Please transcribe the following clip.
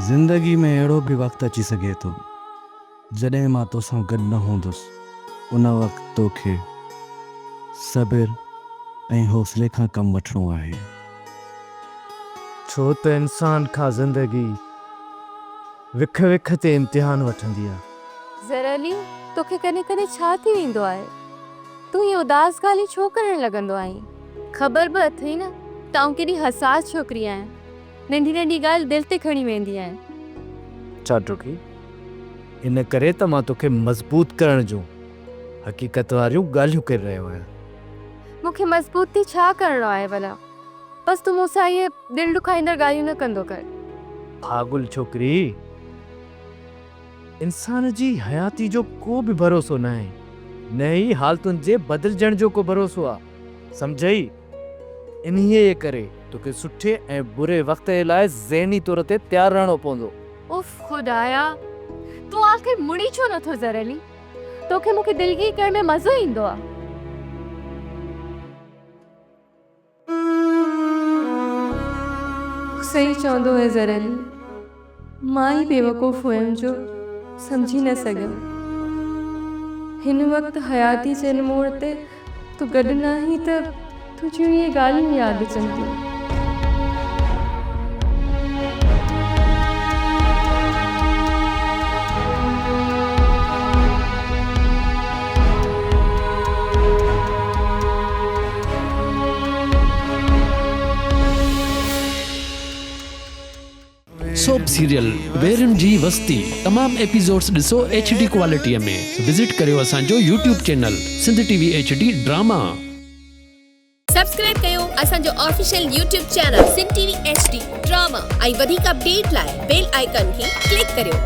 ज़िंदगी में अहिड़ो बि वक़्तु अची सघे थो जॾहिं मां तोसां गॾु न हूंदुसि। उन वक़्तु तोखे सब्र ऐं हौसले खां कमु वठिणो आहे। छो त इंसान खां ज़िंदगी विख विख ते इम्तिहान वठंदी आहे। ज़रली तोखे कॾहिं कॾहिं छा थी वेंदो आहे? तूं हीअ उदास ॻाल्हि छो करणु लॻंदो आहीं? ख़बर बि अथई न तां केॾी हसास छोकिरी आहियां। नंढी नंढी ॻाल्हि दिलि ते खणी वेंदी आहियां। छा टोकी? इन करे त मां तोखे मज़बूत करण जूं हक़ीक़त वारियूं ॻाल्हियूं करे रहियो आहियां। मूंखे मज़बूती छा करणो आहे भला? बस तूं मूंसां इहे दिलि दुखाईंदड़ ॻाल्हियूं न कंदो कर। पागल छोकिरी, इंसान जी हयाती जो को बि भरोसो न आहे, न ई हालतुनि जे बदिलजण जो को भरोसो आहे। सम्झई? इन्हीअ करे तोखे सुठे ऐं बुरे वक़्त जे लाइ ज़हनी तौर ते तयारु रहणो पवंदो। उफ खुदाया, तूं आख़िर मुड़ी छो नथो ज़रली? तोखे मूंखे दिलगी करण में मज़ो ईंदो आहे। सही चवंदो है ज़रली, मां ई बेवकूफ़ हुयमि जो समझी न सघियमि। हिन वक़्तु हयाती जे हिन मोड़ ते तूं गॾु न आहीं त तुंहिंजियूं इहे ॻाल्हियूं यादि अचनि थियूं। सोप सीरियल वेरन जी वस्ती तमाम एपिसोड्स ॾिसो HD क्वालिटीअ में। विजिट करियो असांजो YouTube channel Sindh TV HD drama. Subscribe कयो असांजो official YouTube channel Sindh TV HD drama ऐं वधीक अपडेट लाइ बेल आइकन खे क्लिक करियो।